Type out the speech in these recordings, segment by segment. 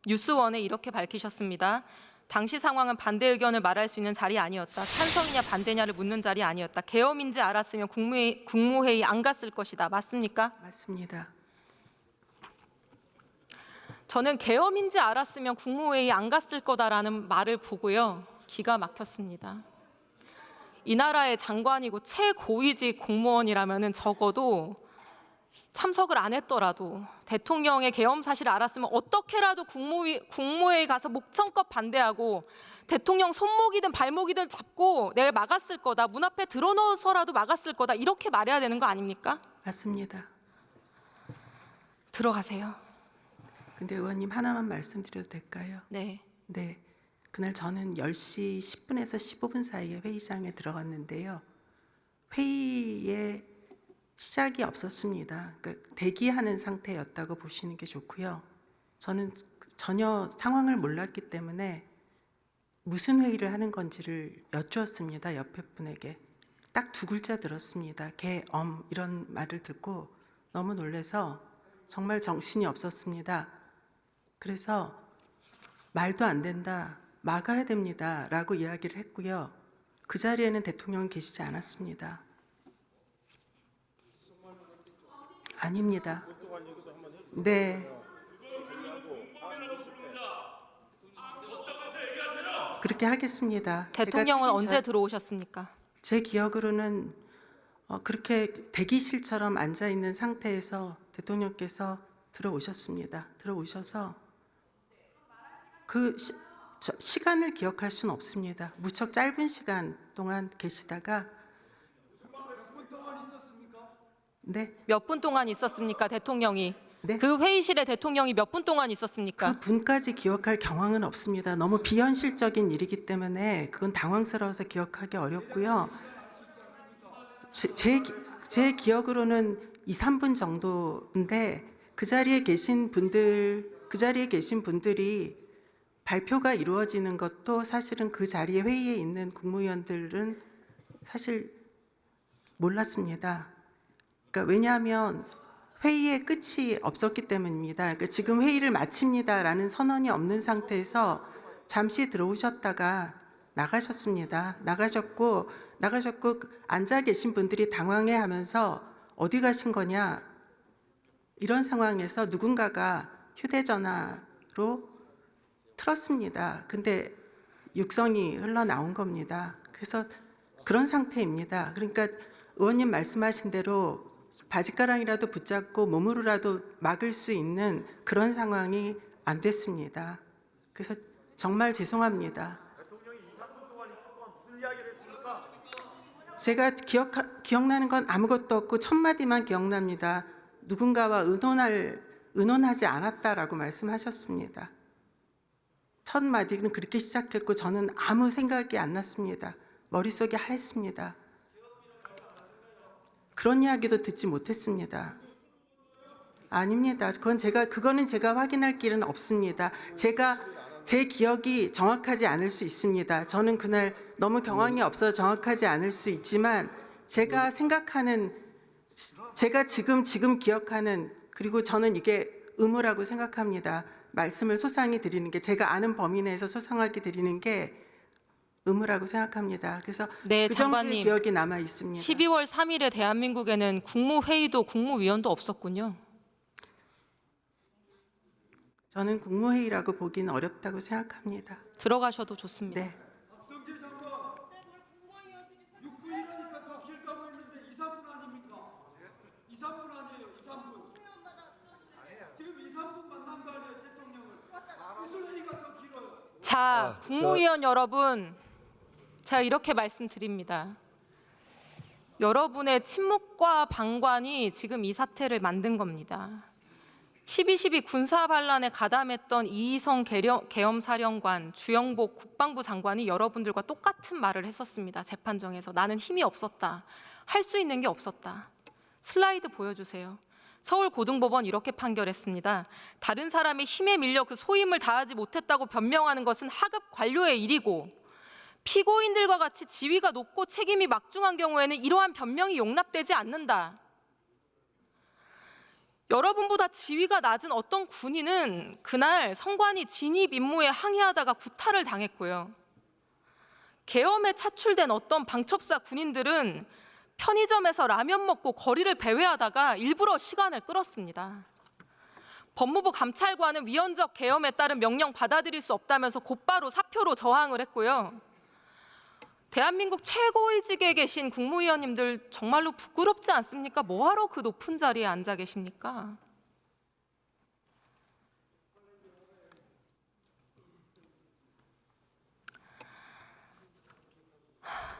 뉴스원에 이렇게 밝히셨습니다. 당시 상황은 반대 의견을 말할 수 있는 자리 아니었다. 찬성이냐 반대냐를 묻는 자리 아니었다. 계엄인지 알았으면 국무회의 안 갔을 것이다. 맞습니까? 맞습니다. 저는 계엄인지 알았으면 국무회의 안 갔을 거다라는 말을 보고요. 기가 막혔습니다. 이 나라의 장관이고 최고위직 공무원이라면 적어도 참석을 안 했더라도 대통령의 계엄 사실을 알았으면 어떻게라도 국무회의 가서 목청껏 반대하고 대통령 손목이든 발목이든 잡고 내가 막았을 거다. 문 앞에 들어넣어서라도 막았을 거다. 이렇게 말해야 되는 거 아닙니까? 맞습니다. 들어가세요. 근데 의원님 하나만 말씀드려도 될까요? 네. 네. 그날 저는 10시 10분에서 15분 사이에 회의장에 들어갔는데요. 회의에 시작이 없었습니다. 그러니까 대기하는 상태였다고 보시는 게 좋고요. 저는 전혀 상황을 몰랐기 때문에 무슨 회의를 하는 건지를 여쭈었습니다. 옆에 분에게. 딱 두 글자 들었습니다. 계엄 이런 말을 듣고 너무 놀라서 정말 정신이 없었습니다. 그래서 말도 안 된다, 막아야 됩니다 라고 이야기를 했고요. 그 자리에는 대통령은 계시지 않았습니다. 아닙니다. 네. 그렇게 하겠습니다. 대통령은 언제 들어오셨습니까? 제 기억으로는 그렇게 대기실처럼 앉아 있는 상태에서 대통령께서 들어오셨습니다. 들어오셔서 그 시간을 기억할 수는 없습니다. 무척 짧은 시간 동안 계시다가 네. 몇 분 동안 있었습니까, 대통령이? 네. 그 회의실에 대통령이 몇 분 동안 있었습니까? 그 분까지 기억할 경황은 없습니다. 너무 비현실적인 일이기 때문에 그건 당황스러워서 기억하기 어렵고요. 제 기억으로는 2, 3분 정도인데 그 자리에 계신 분들이 발표가 이루어지는 것도 사실은 그 자리에 회의에 있는 국무위원들은 사실 몰랐습니다. 그러니까 왜냐하면 회의의 끝이 없었기 때문입니다. 그러니까 지금 회의를 마칩니다라는 선언이 없는 상태에서 잠시 들어오셨다가 나가셨습니다. 나가셨고 앉아 계신 분들이 당황해하면서 어디 가신 거냐 이런 상황에서 누군가가 휴대전화로 틀었습니다. 근데 육성이 흘러나온 겁니다. 그래서 그런 상태입니다. 그러니까 의원님 말씀하신 대로 바짓가랑이라도 붙잡고 몸으로라도 막을 수 있는 그런 상황이 안 됐습니다. 그래서 정말 죄송합니다. 대통령이 2, 3분 동안 있을 동안 무슨 이야기를 했습니까? 제가 기억나는 건 아무것도 없고 첫 마디만 기억납니다. 누군가와 의논하지 않았다라고 말씀하셨습니다. 첫 마디는 그렇게 시작했고 저는 아무 생각이 안 났습니다. 머릿속이 하였습니다. 그런 이야기도 듣지 못했습니다. 아닙니다. 그거는 제가 확인할 길은 없습니다. 제 기억이 정확하지 않을 수 있습니다. 저는 그날 너무 경황이 없어서 정확하지 않을 수 있지만 제가 지금 기억하는 그리고 저는 이게 의무라고 생각합니다. 말씀을 소상히 드리는 게 제가 아는 범위 내에서 소상하게 드리는 게 의무라고 생각합니다. 그래서 네, 그 정도의 장관님. 기억이 남아 있습니다. 12월 3일에 대한민국에는 국무회의도 국무위원도 없었군요. 저는 국무회의라고 보기는 어렵다고 생각합니다. 들어가셔도 좋습니다. 네. 박성재 장관, 육부위라니까 더 길다고 했는데 2, 3분 아닙니까? 2, 3분 아니에요. 2, 3분. 지금 2, 3분 만난 거 아니에요, 대통령을? 무슨 얘기가 더 길어요? 자, 국무위원 여러분, 제가 이렇게 말씀드립니다. 여러분의 침묵과 방관이 지금 이 사태를 만든 겁니다. 12.12 군사반란에 가담했던 이희성 계엄사령관, 주영복 국방부 장관이 여러분들과 똑같은 말을 했었습니다. 재판정에서. 나는 힘이 없었다. 할 수 있는 게 없었다. 슬라이드 보여주세요. 서울고등법원 이렇게 판결했습니다. 다른 사람의 힘에 밀려 그 소임을 다하지 못했다고 변명하는 것은 하급 관료의 일이고 피고인들과 같이 지위가 높고 책임이 막중한 경우에는 이러한 변명이 용납되지 않는다. 여러분보다 지위가 낮은 어떤 군인은 그날 성관이 진입 임무에 항의하다가 구타를 당했고요. 계엄에 차출된 어떤 방첩사 군인들은 편의점에서 라면 먹고 거리를 배회하다가 일부러 시간을 끌었습니다. 법무부 감찰관은 위헌적 계엄에 따른 명령 받아들일 수 없다면서 곧바로 사표로 저항을 했고요. 대한민국 최고위직에 계신 국무위원님들 정말로 부끄럽지 않습니까? 뭐하러 그 높은 자리에 앉아 계십니까?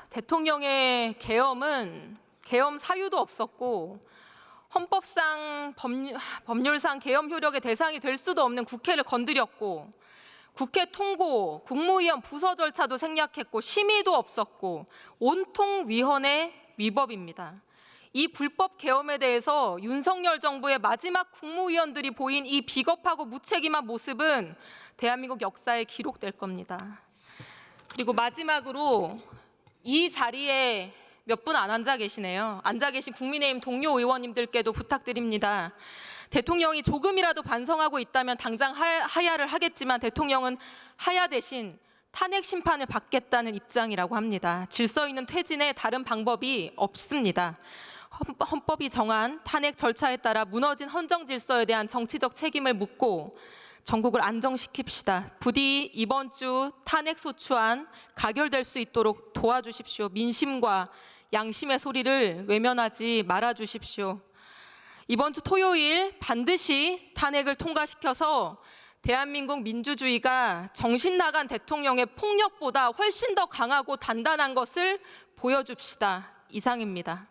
대통령의 계엄은 계엄 사유도 없었고 헌법상 법률상 계엄 효력의 대상이 될 수도 없는 국회를 건드렸고 국회 통고, 국무위원 부서 절차도 생략했고 심의도 없었고 온통 위헌의 위법입니다. 이 불법 계엄에 대해서 윤석열 정부의 마지막 국무위원들이 보인 이 비겁하고 무책임한 모습은 대한민국 역사에 기록될 겁니다. 그리고 마지막으로 이 자리에 몇 분 안 앉아 계시네요. 앉아 계신 국민의힘 동료 의원님들께도 부탁드립니다. 대통령이 조금이라도 반성하고 있다면 당장 하야를 하겠지만 대통령은 하야 대신 탄핵 심판을 받겠다는 입장이라고 합니다. 질서 있는 퇴진에 다른 방법이 없습니다. 헌법이 정한 탄핵 절차에 따라 무너진 헌정 질서에 대한 정치적 책임을 묻고 전국을 안정시킵시다. 부디 이번 주 탄핵 소추안 가결될 수 있도록 도와주십시오. 민심과 양심의 소리를 외면하지 말아주십시오. 이번 주 토요일 반드시 탄핵을 통과시켜서 대한민국 민주주의가 정신 나간 대통령의 폭력보다 훨씬 더 강하고 단단한 것을 보여줍시다. 이상입니다.